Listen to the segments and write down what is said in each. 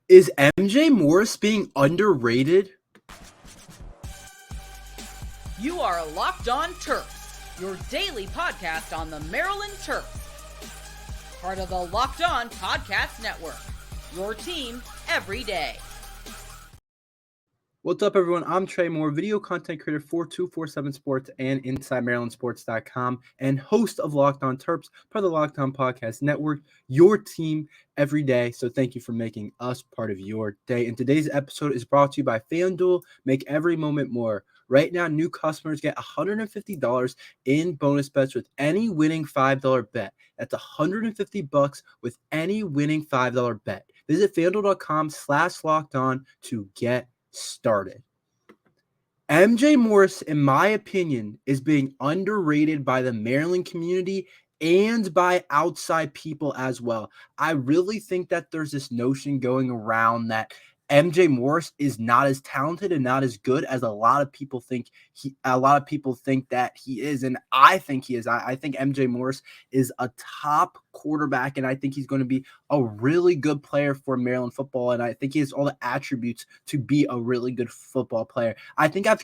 Is MJ Morris being underrated? You are Locked On Terps, your daily podcast on the Maryland Terps. Part of the Locked On Podcast Network, your team every day. What's up, everyone? I'm Tre Moore, video content creator for 247 Sports and InsideMarylandSports.com, and host of Locked On Terps, part of the Locked On Podcast Network, your team every day. So thank you for making us part of your day. And today's episode is brought to you by FanDuel. Make every moment more. Right now, new customers get $150 in bonus bets with any winning $5 bet. That's $150 with any winning $5 bet. Visit FanDuel.com/lockedon to get started. MJ Morris, in my opinion, is being underrated by the Maryland community and by outside people as well. I really think that there's this notion going around that MJ Morris is not as talented and not as good as a lot of people think that he is, and I think he is. I think MJ Morris is a top quarterback, and I think he's going to be a really good player for Maryland football, and I think he has all the attributes to be a really good football player. I think I'm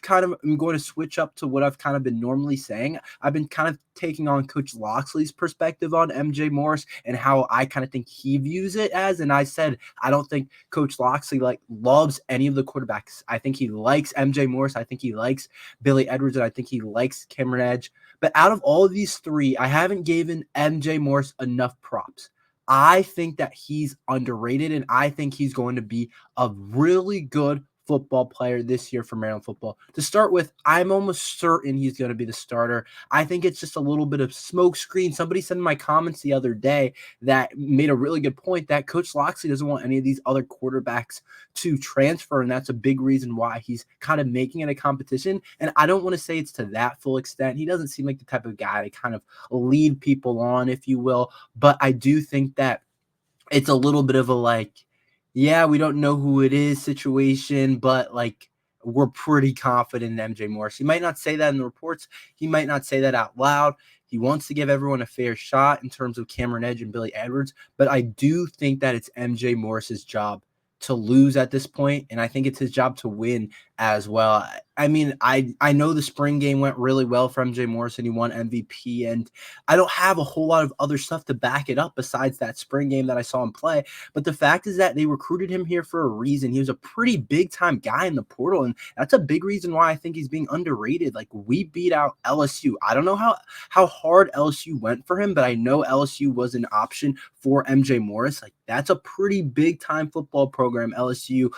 going to switch up to what I've kind of been normally saying. I've been kind of taking on Coach Loxley's perspective on MJ Morris and how I kind of think he views it as, and I said I don't think Coach Loxley loves any of the quarterbacks. I think he likes MJ Morris. I think he likes Billy Edwards, and I think he likes Cameron Edge. But out of all of these three, I haven't given MJ Morris enough props. I think that he's underrated, and I think he's going to be a really good football player this year for Maryland football. To start with, I'm almost certain he's going to be the starter. I think it's just a little bit of smoke screen. Somebody said in my comments the other day that made a really good point that Coach Loxley doesn't want any of these other quarterbacks to transfer, and that's a big reason why he's kind of making it a competition. And I don't want to say it's to that full extent. He doesn't seem like the type of guy to kind of lead people on, if you will, but I do think that it's a little bit of a yeah, we don't know who it is situation, but we're pretty confident in MJ Morris. He might not say that in the reports. He might not say that out loud. He wants to give everyone a fair shot in terms of Cameron Edge and Billy Edwards, but I do think that it's MJ Morris's job to lose at this point, and I think it's his job to win as well. I mean, I know the spring game went really well for MJ Morris, and he won MVP, and I don't have a whole lot of other stuff to back it up besides that spring game that I saw him play, but the fact is that they recruited him here for a reason. He was a pretty big-time guy in the portal, and that's a big reason why I think he's being underrated. We beat out LSU. I don't know how hard LSU went for him, but I know LSU was an option for MJ Morris. That's a pretty big-time football program, LSU,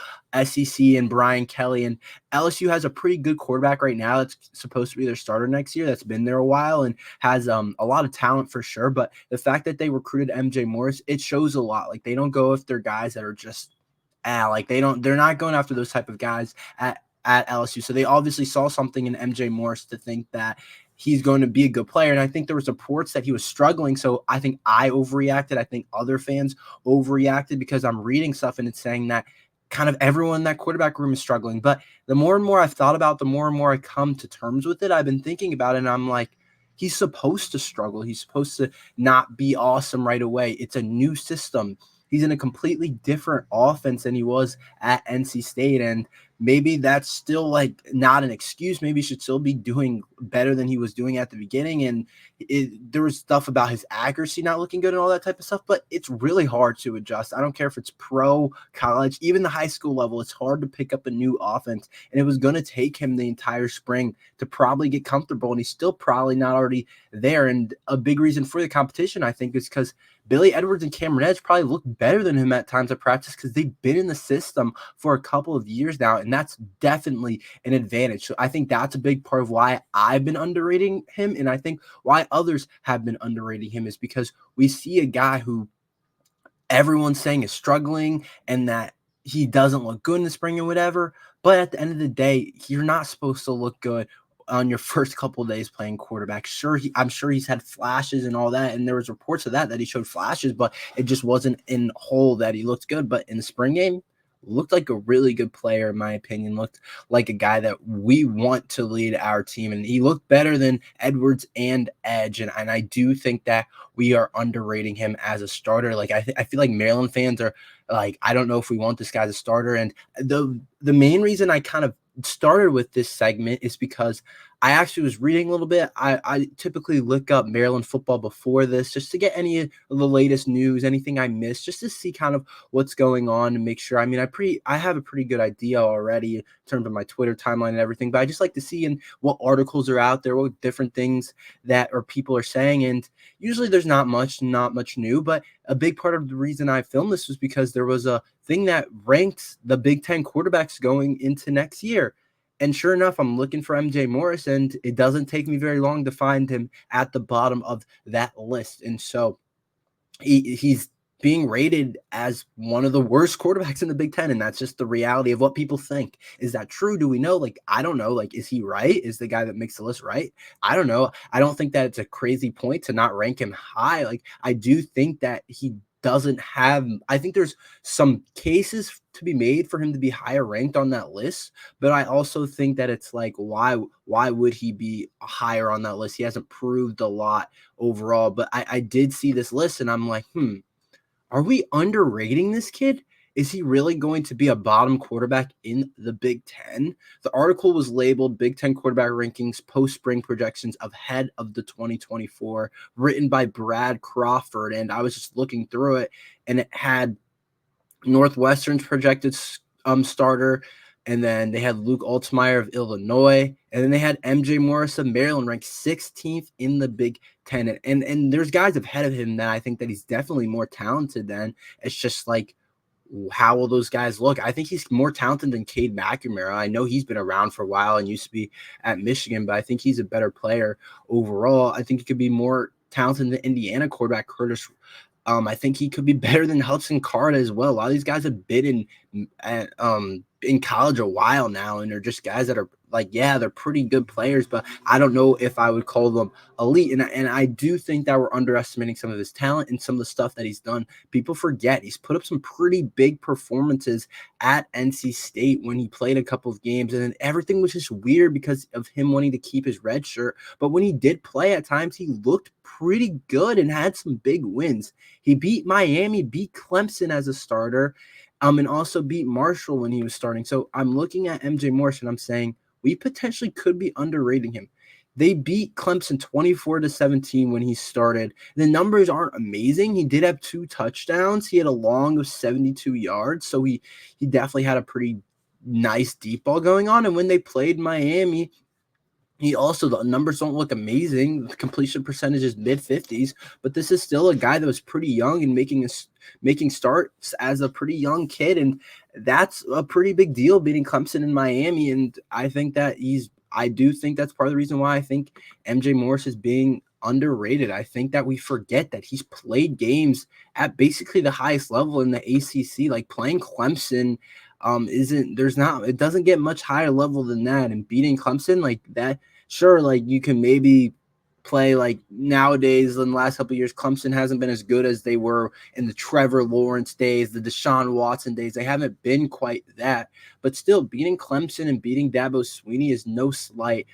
SEC, and Brian Kelly, and LSU has a pretty good quarterback right now that's supposed to be their starter next year, that's been there a while and has a lot of talent for sure. But the fact that they recruited MJ Morris, it shows a lot. They don't go after guys that are just they're not going after those type of guys at LSU. So they obviously saw something in MJ Morris to think that he's going to be a good player. And I think there was reports that he was struggling. So I think I overreacted. I think other fans overreacted because I'm reading stuff and it's saying that kind of everyone in that quarterback room is struggling. But the more and more I've thought about, the more and more I come to terms with it. I've been thinking about it, and I'm like, he's supposed to struggle. He's supposed to not be awesome right away. It's a new system. He's in a completely different offense than he was at NC State, and maybe that's still not an excuse. Maybe he should still be doing better than he was doing at the beginning. And there was stuff about his accuracy not looking good and all that type of stuff, but it's really hard to adjust. I don't care if it's pro, college, even the high school level. It's hard to pick up a new offense, and it was going to take him the entire spring to probably get comfortable, and he's still probably not already there. And a big reason for the competition, I think, is because Billy Edwards and Cameron Edge probably look better than him at times at practice because they've been in the system for a couple of years now, and that's definitely an advantage. So I think that's a big part of why I've been underrating him, and I think why others have been underrating him is because we see a guy who everyone's saying is struggling and that he doesn't look good in the spring and whatever, but at the end of the day, you're not supposed to look good on your first couple of days playing quarterback. I'm sure he's had flashes and all that, and there was reports of that he showed flashes, but it just wasn't in whole that he looked good. But in the spring game, looked like a really good player, in my opinion. Looked like a guy that we want to lead our team, and he looked better than Edwards and Edge, and I do think that we are underrating him as a starter. I feel like Maryland fans are Like, I don't know if we want this guy as a starter. And the main reason I kind of started with this segment is because I actually was reading a little bit. I typically look up Maryland football before this just to get any of the latest news, anything I missed, just to see kind of what's going on and make sure. I mean, I have a pretty good idea already in terms of my Twitter timeline and everything, but I just like to see in what articles are out there, what different things that or people are saying. And usually there's not much new, but a big part of the reason I filmed this was because there was a thing that ranked the Big Ten quarterbacks going into next year. And sure enough, I'm looking for MJ Morris, and it doesn't take me very long to find him at the bottom of that list. And so he's being rated as one of the worst quarterbacks in the Big Ten, and that's just the reality of what people think. Is that true? Do we know? Like, I don't know. Like, is he right? Is the guy that makes the list right? I don't know. I don't think that it's a crazy point to not rank him high. Like, I do think that he doesn't have, I think there's some cases to be made for him to be higher ranked on that list, but I also think that it's like, why would he be higher on that list? He hasn't proved a lot overall, but I did see this list and I'm like, are we underrating this kid? Is he really going to be a bottom quarterback in the Big Ten? The article was labeled Big Ten Quarterback Rankings Post-Spring Projections Ahead of the 2024, written by Brad Crawford. And I was just looking through it, and it had Northwestern's projected starter, and then they had Luke Altmaier of Illinois, and then they had MJ Morris of Maryland ranked 16th in the Big Ten. And there's guys ahead of him that I think that he's definitely more talented than. It's just like, how will those guys look? I think he's more talented than Cade McNamara. I know he's been around for a while and used to be at Michigan, but I think he's a better player overall. I think he could be more talented than Indiana quarterback Curtis. I think he could be better than Hudson Card as well. A lot of these guys have been in college a while now, and they're just guys that are like, yeah, they're pretty good players, but I don't know if I would call them elite. And I do think that we're underestimating some of his talent and some of the stuff that he's done. People forget he's put up some pretty big performances at NC State when he played a couple of games, and then everything was just weird because of him wanting to keep his red shirt. But when he did play at times, he looked pretty good and had some big wins. He beat Miami, beat Clemson as a starter, and also beat Marshall when he was starting. So I'm looking at MJ Morris and I'm saying, we potentially could be underrating him. They beat Clemson 24-17 when he started. The numbers aren't amazing. He did have 2 touchdowns. He had a long of 72 yards. So he definitely had a pretty nice deep ball going on. And when they played Miami, he also, the numbers don't look amazing. The completion percentage is mid-50s, but this is still a guy that was pretty young and making starts as a pretty young kid, and that's a pretty big deal, beating Clemson in Miami. And I think that I do think that's part of the reason why I think MJ Morris is being underrated. I think that we forget that he's played games at basically the highest level in the ACC. Like, playing Clemson it doesn't get much higher level than that. And beating Clemson like that, sure, like you can maybe play like nowadays. In the last couple of years, Clemson hasn't been as good as they were in the Trevor Lawrence days, the Deshaun Watson days. They haven't been quite that, but still beating Clemson and beating Dabo Swinney is no slight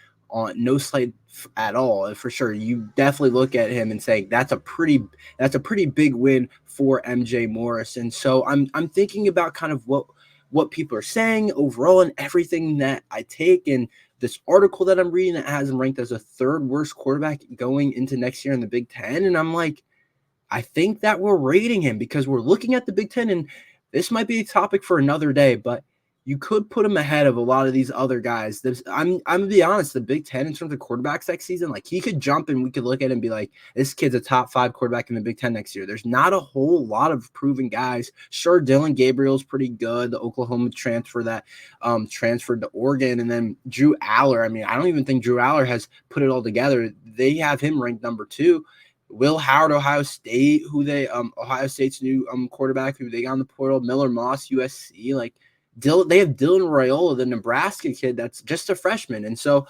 at all. For sure, you definitely look at him and say that's a pretty big win for MJ Morris. And so I'm thinking about kind of what people are saying overall and everything that I take in this article that I'm reading that has him ranked as a 3rd worst quarterback going into next year in the Big Ten. And I'm like, I think that we're rating him because we're looking at the Big Ten, and this might be a topic for another day, but you could put him ahead of a lot of these other guys. I'm going to be honest, the Big Ten in terms of quarterbacks next season, like he could jump and we could look at him and be like, this kid's a top 5 quarterback in the Big Ten next year. There's not a whole lot of proven guys. Sure, Dylan Gabriel's pretty good. The Oklahoma transfer that transferred to Oregon, and then Drew Aller. I mean, I don't even think Drew Aller has put it all together. They have him ranked number 2. Will Howard, Ohio State, Ohio State's new quarterback who they got on the portal. Miller Moss, USC, like, they have Dylan Raiola, the Nebraska kid that's just a freshman. And so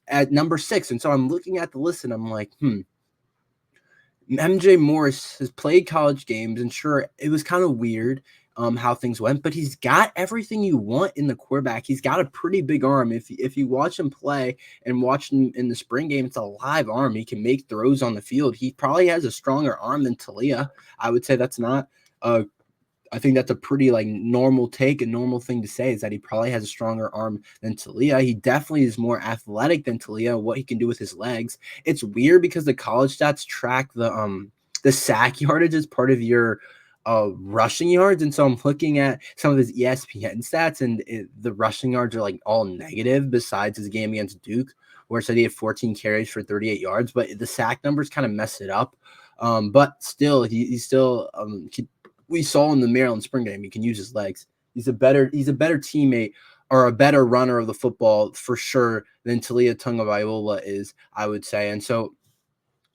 at number 6. And so I'm looking at the list and I'm like, MJ Morris has played college games, and sure, it was kind of weird how things went, but he's got everything you want in the quarterback. He's got a pretty big arm. If you watch him play and watch him in the spring game, it's a live arm. He can make throws on the field. He probably has a stronger arm than Talia. I would say that's not I think that's a pretty like normal take. A normal thing to say is that he probably has a stronger arm than Talia. He definitely is more athletic than Talia, what he can do with his legs. It's weird because the college stats track the sack yardage as part of your rushing yards. And so I'm looking at some of his ESPN stats, and the rushing yards are like all negative besides his game against Duke, where it said he had 14 carries for 38 yards, but the sack numbers kind of mess it up. But still, he still we saw in the Maryland spring game, he can use his legs. He's a better teammate or a better runner of the football for sure than Talia Tagovailoa is, I would say. And so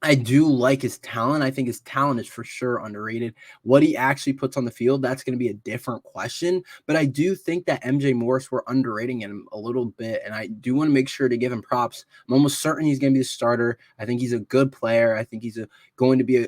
I do like his talent. I think his talent is for sure underrated. What he actually puts on the field, that's going to be a different question. But I do think that MJ Morris, we're underrating him a little bit, and I do want to make sure to give him props. I'm almost certain he's going to be a starter. I think he's a good player. I think he's going to be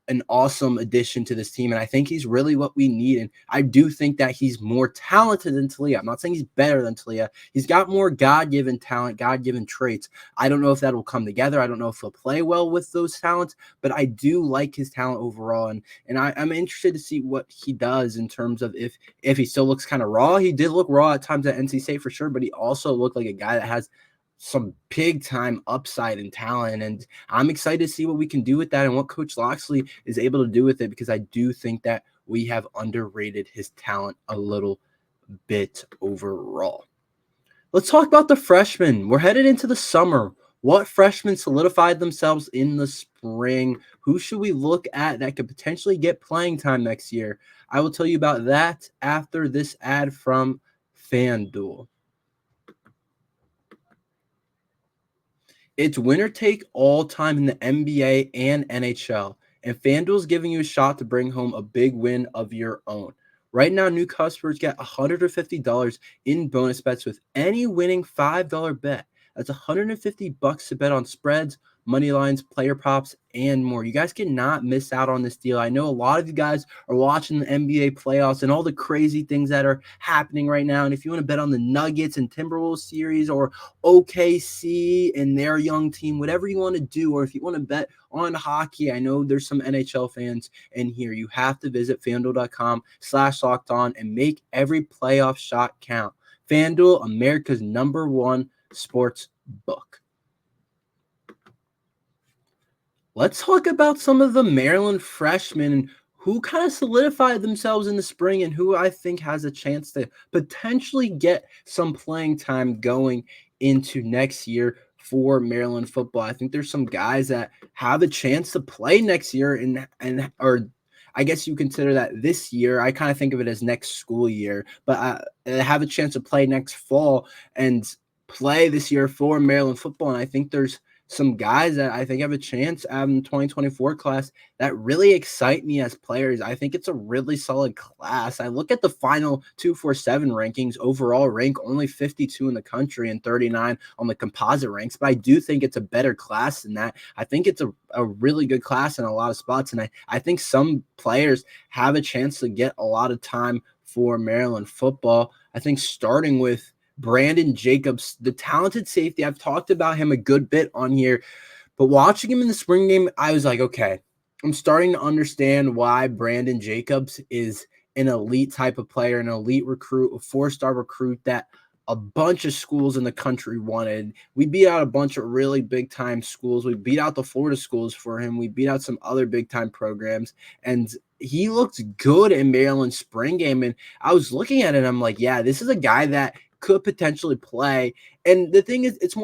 an awesome addition to this team, and I think he's really what we need. And I do think that he's more talented than Talia. I'm not saying he's better than Talia. He's got more God-given talent, God-given traits. I don't know if that will come together. I don't know if he'll play well with those talents, but I do like his talent overall, and I'm interested to see what he does in terms of if he still looks kind of raw. He did look raw at times at NC State for sure, but he also looked like a guy that has some big time upside and talent, and I'm excited to see what we can do with that and what Coach Loxley is able to do with it, because I do think that we have underrated his talent a little bit overall. Let's talk about the freshmen. We're headed into the summer. What freshmen solidified themselves in the spring? Who should we look at that could potentially get playing time next year? I will tell you about that after this ad from FanDuel. It's winner take all time in the NBA and NHL, and FanDuel is giving you a shot to bring home a big win of your own. Right now, new customers get $150 in bonus bets with any winning $5 bet. That's $150 to bet on spreads, money lines, player props, and more. You guys cannot miss out on this deal. I know a lot of you guys are watching the NBA playoffs and all the crazy things that are happening right now. And if you want to bet on the Nuggets and Timberwolves series, or OKC and their young team, whatever you want to do, or if you want to bet on hockey, I know there's some NHL fans in here. You have to visit FanDuel.com/lockedon and make every playoff shot count. FanDuel, America's #1 sports book. Let's talk about some of the Maryland freshmen who kind of solidified themselves in the spring and who I think has a chance to potentially get some playing time going into next year for Maryland football. I think there's some guys that have a chance to play next year and or I guess you consider that this year. I kind of think of it as next school year, but have a chance to play next fall and play this year for Maryland football. And I think there's some guys that I think have a chance in the 2024 class that really excite me as players. I think it's a really solid class. I look at the final 247 rankings, overall rank only 52 in the country and 39 on the composite ranks, but I do think it's a better class than that. I think it's a really good class in a lot of spots, and I think some players have a chance to get a lot of time for Maryland football. I think starting with Brandon Jacobs, the talented safety. I've talked about him a good bit on here, but watching him in the spring game, I was like, okay, I'm starting to understand why Brandon Jacobs is an elite type of player, an elite recruit, a 4-star recruit that a bunch of schools in the country wanted. We beat out a bunch of really big-time schools. We beat out the Florida schools for him. We beat out some other big-time programs, and he looked good in Maryland's spring game. And I was looking at it, and I'm like, yeah, this is a guy that could potentially play. And the thing is, it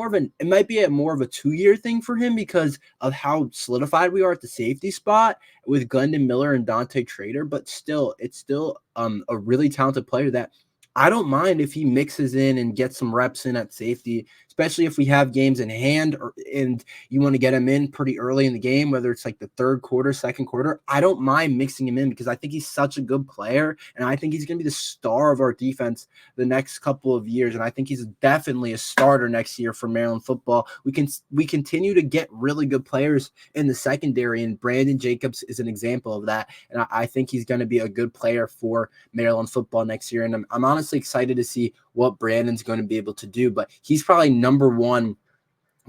might be more of a 2-year thing for him because of how solidified we are at the safety spot with Glendon Miller and Dante Trader, but still, it's still a really talented player that I don't mind if he mixes in and gets some reps in at safety, especially if we have games in hand and you want to get him in pretty early in the game, whether it's like the third quarter, second quarter. I don't mind mixing him in because I think he's such a good player, and I think he's going to be the star of our defense the next couple of years, and I think he's definitely a starter next year for Maryland football. We continue to get really good players in the secondary, and Brandon Jacobs is an example of that, and I think he's going to be a good player for Maryland football next year, and I'm honestly excited to see what Brandon's going to be able to do, but he's probably number one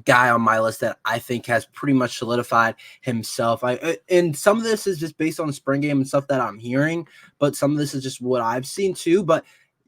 guy on my list that I think has pretty much solidified himself. And some of this is just based on the spring game and stuff that I'm hearing, but some of this is just what I've seen too. But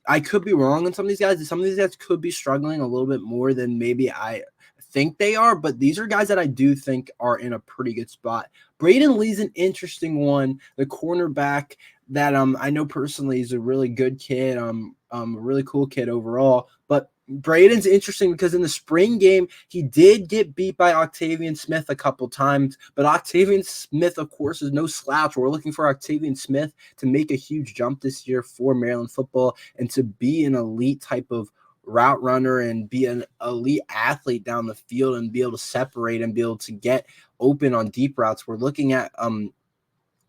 I could be wrong on some of these guys. Some of these guys could be struggling a little bit more than maybe I think they are, but these are guys that I do think are in a pretty good spot. Braden Lee's an interesting one, the cornerback that I know personally is a really good kid, a really cool kid overall, but Braden's interesting because in the spring game, he did get beat by Octavian Smith a couple times, but Octavian Smith, of course, is no slouch. We're looking for Octavian Smith to make a huge jump this year for Maryland football and to be an elite type of route runner and be an elite athlete down the field and be able to separate and be able to get open on deep routes. We're looking at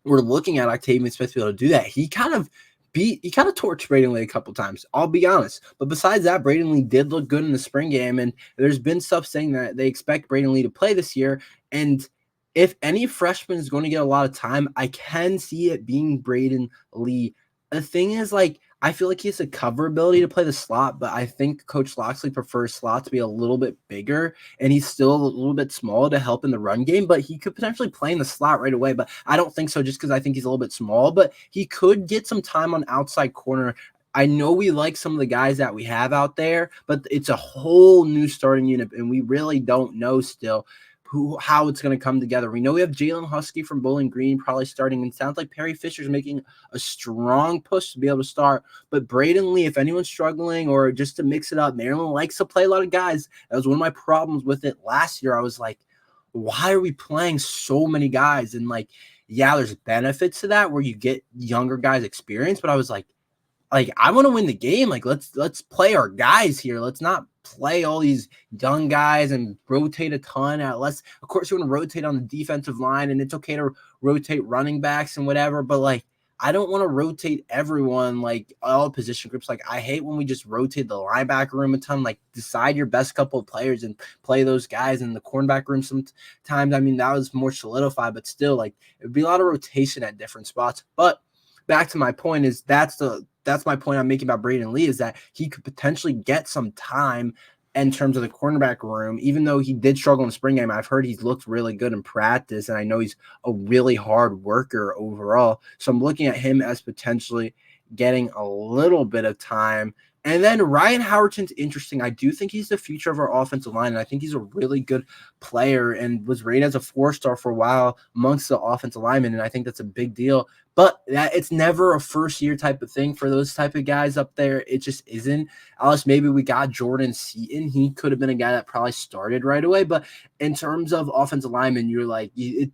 Octavian Smith to be able to do that. He kind of torched Braden Lee a couple times, I'll be honest. But besides that, Braden Lee did look good in the spring game, and there's been stuff saying that they expect Braden Lee to play this year. And if any freshman is going to get a lot of time, I can see it being Braden Lee. The thing is, I feel like he has a cover ability to play the slot, but I think Coach Loxley prefers slot to be a little bit bigger, and he's still a little bit small to help in the run game, but he could potentially play in the slot right away, but I don't think so just because I think he's a little bit small, but he could get some time on outside corner. I know we like some of the guys that we have out there, but it's a whole new starting unit, and we really don't know still how it's going to come together. We know we have Jalen Husky from Bowling Green probably starting, and sounds like Perry Fisher's making a strong push to be able to start. But Braden Lee, if anyone's struggling or just to mix it up, Maryland likes to play a lot of guys. That was one of my problems with it last year. I was like, why are we playing so many guys? And yeah, there's benefits to that where you get younger guys experience, but I was like, I want to win the game. Let's play our guys here. Let's not play all these young guys and rotate a ton. Of course, you want to rotate on the defensive line, and it's okay to rotate running backs and whatever. But I don't want to rotate everyone, all position groups. I hate when we just rotate the linebacker room a ton. Decide your best couple of players and play those guys in the cornerback room. Sometimes, that was more solidified, but still, it would be a lot of rotation at different spots. But back to my point is that's my point I'm making about Braden Lee, is that he could potentially get some time in terms of the cornerback room, even though he did struggle in the spring game. I've heard he's looked really good in practice, and I know he's a really hard worker overall. So I'm looking at him as potentially getting a little bit of time. And then Ryan Howerton's interesting. I do think he's the future of our offensive line, and I think he's a really good player and was rated as a 4-star for a while amongst the offensive linemen, and I think that's a big deal. But it's never a first-year type of thing for those type of guys up there. It just isn't. Unless maybe we got Jordan Seaton. He could have been a guy that probably started right away. But in terms of offensive linemen, you're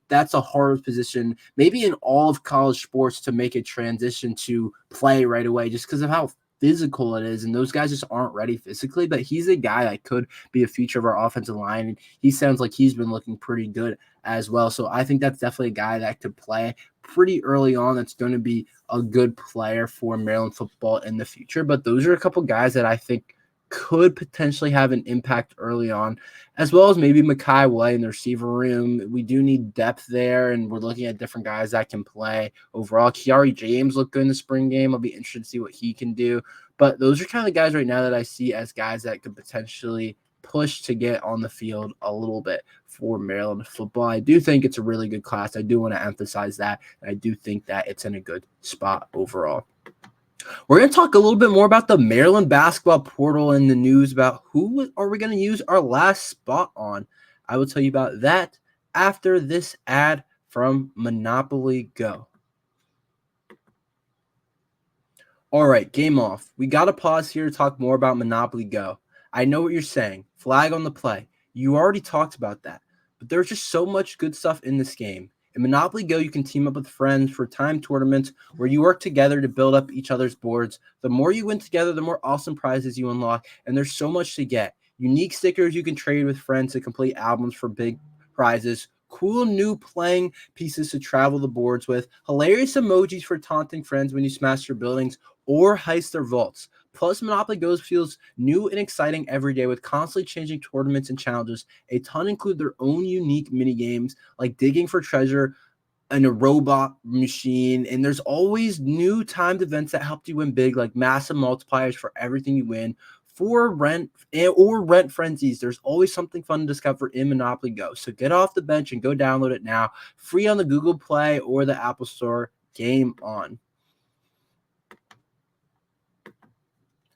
that's a hard position, maybe in all of college sports, to make a transition to play right away just because of how physical it is, and those guys just aren't ready physically. But he's a guy that could be a future of our offensive line, and he sounds like he's been looking pretty good as well. So I think that's definitely a guy that could play pretty early on. That's going to be a good player for Maryland football in the future. But those are a couple guys that I think could potentially have an impact early on, as well as maybe Mekhi White in the receiver room. We do need depth there, and we're looking at different guys that can play overall. Kiari James looked good in the spring game. I'll be interested to see what he can do. But those are kind of the guys right now that I see as guys that could potentially push to get on the field a little bit for Maryland football. I do think it's a really good class. I do want to emphasize that. And I do think that it's in a good spot overall. We're going to talk a little bit more about the Maryland basketball portal and the news about who are we going to use our last spot on. I will tell you about that after this ad from Monopoly Go. All right, game off. We got to pause here to talk more about Monopoly Go. I know what you're saying. Flag on the play. You already talked about that. But there's just so much good stuff in this game. In Monopoly Go, you can team up with friends for timed tournaments where you work together to build up each other's boards. The more you win together, the more awesome prizes you unlock, and there's so much to get. Unique stickers you can trade with friends to complete albums for big prizes. Cool new playing pieces to travel the boards with. Hilarious emojis for taunting friends when you smash their buildings or heist their vaults. Plus, Monopoly Go feels new and exciting every day with constantly changing tournaments and challenges. A ton include their own unique mini games like digging for treasure and a robot machine. And there's always new timed events that help you win big, like massive multipliers for everything you win, for rent frenzies. There's always something fun to discover in Monopoly Go. So get off the bench and go download it now. Free on the Google Play or the Apple Store. Game on.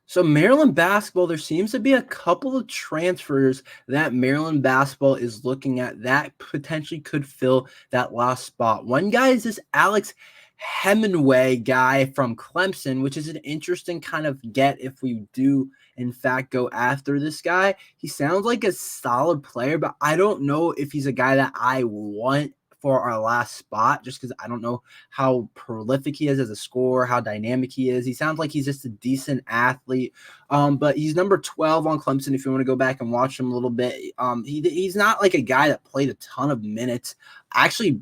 So Maryland basketball, there seems to be a couple of transfers that Maryland basketball is looking at that potentially could fill that last spot. One guy is this Alex Hemingway guy from Clemson, which is an interesting kind of get if we do, in fact, go after this guy. He sounds like a solid player, but I don't know if he's a guy that I want for our last spot, just because I don't know how prolific he is as a scorer, how dynamic he is. He sounds like he's just a decent athlete, but he's number 12 on Clemson if you want to go back and watch him a little bit. He's not like a guy that played a ton of minutes. Actually,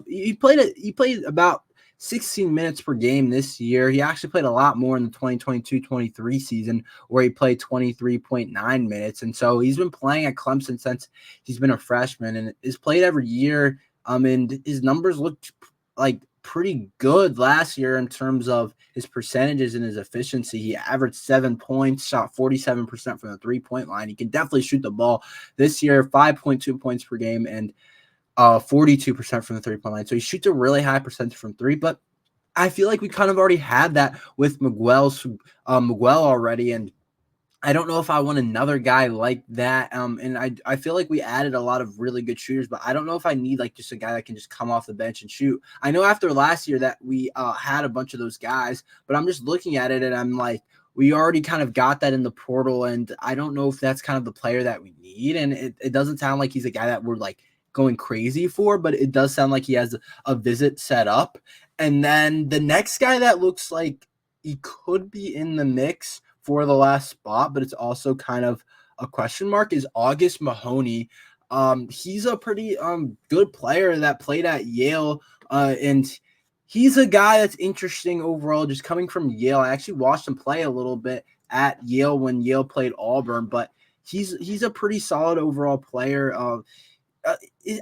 he played about 16 minutes per game this year. He actually played a lot more in the 2022-23 season where he played 23.9 minutes. And so he's been playing at Clemson since he's been a freshman and is played every year. And his numbers looked like pretty good last year in terms of his percentages and his efficiency. He averaged 7 points, shot 47% from the 3-point line. He can definitely shoot the ball this year, 5.2 points per game and 42% from the 3-point line. So he shoots a really high percentage from three, but I feel like we kind of already had that with Miguel already. And I don't know if I want another guy like that. And I feel like we added a lot of really good shooters, but I don't know if I need like just a guy that can just come off the bench and shoot. I know after last year that we had a bunch of those guys, but I'm just looking at it and I'm like, we already kind of got that in the portal. And I don't know if that's kind of the player that we need. And it doesn't sound like he's a guy that we're like going crazy for, but it does sound like he has a visit set up. And then the next guy that looks like he could be in the mix for the last spot, but it's also kind of a question mark, is August Mahoney. He's a pretty good player that played at Yale, and he's a guy that's interesting overall, just coming from Yale. I actually watched him play a little bit at Yale when Yale played Auburn, but he's a pretty solid overall player.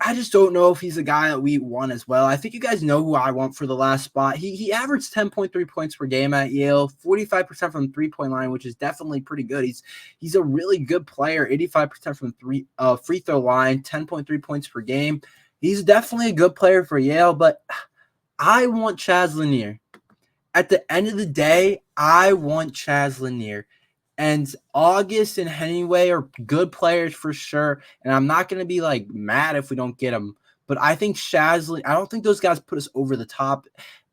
I just don't know if he's a guy that we want as well. I think you guys know who I want for the last spot. He averaged 10.3 points per game at Yale, 45% from the 3-point line, which is definitely pretty good. He's a really good player, 85% from the free throw line, 10.3 points per game. He's definitely a good player for Yale, but I want Chaz Lanier. At the end of the day, I want Chaz Lanier. And August and Hemingway are good players for sure. And I'm not going to be like mad if we don't get them. But I think Shazley, I don't think those guys put us over the top.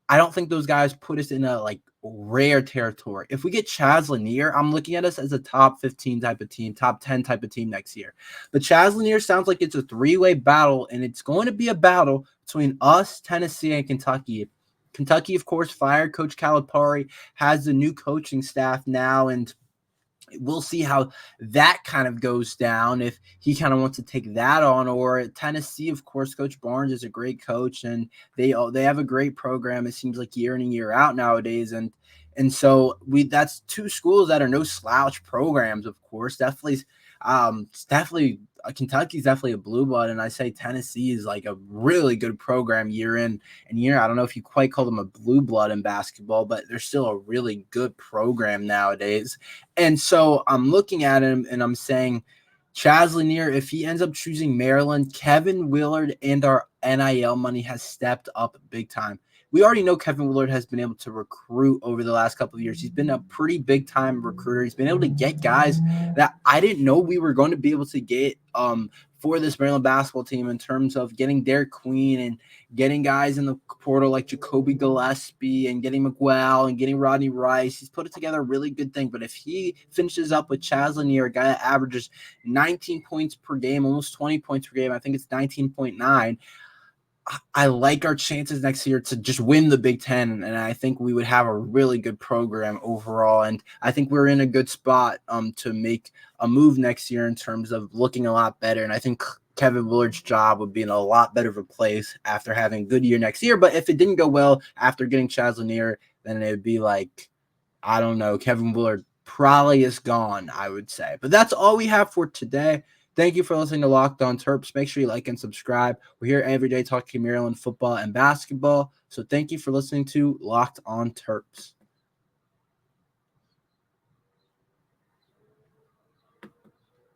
I don't think those guys put us in a like rare territory. If we get Chaz Lanier, I'm looking at us as a top 15 type of team, top 10 type of team next year. But Chaz Lanier sounds like it's a three-way battle, and it's going to be a battle between us, Tennessee, and Kentucky. Kentucky, of course, fired Coach Calipari, has the new coaching staff now, and we'll see how that kind of goes down if he kind of wants to take that on. Or at Tennessee, of course, Coach Barnes is a great coach, and they have a great program. It seems like year in and year out nowadays. And so that's two schools that are no slouch programs, of course. Definitely Kentucky's definitely a blue blood, and I say Tennessee is like a really good program year in and year. I don't know if you quite call them a blue blood in basketball, but they're still a really good program nowadays. And so I'm looking at him and I'm saying Chaz Lanier, if he ends up choosing Maryland, Kevin Willard and our NIL money has stepped up big time. We already know Kevin Willard has been able to recruit over the last couple of years. He's been a pretty big-time recruiter. He's been able to get guys that I didn't know we were going to be able to get for this Maryland basketball team in terms of getting Derek Queen and getting guys in the portal like Jacoby Gillespie and getting Miguel and getting Rodney Rice. He's put it together a really good thing. But if he finishes up with Chaz Lanier, a guy that averages 19 points per game, almost 20 points per game, I think it's 19.9, I like our chances next year to just win the Big Ten, and I think we would have a really good program overall. And I think we're in a good spot to make a move next year in terms of looking a lot better. And I think Kevin Willard's job would be in a lot better of a place after having a good year next year. But if it didn't go well after getting Chaz Lanier, then it would be like, I don't know, Kevin Willard probably is gone, I would say. But that's all we have for today. Thank you for listening to Locked On Terps. Make sure you like and subscribe. We're here every day talking Maryland football and basketball. So thank you for listening to Locked On Terps.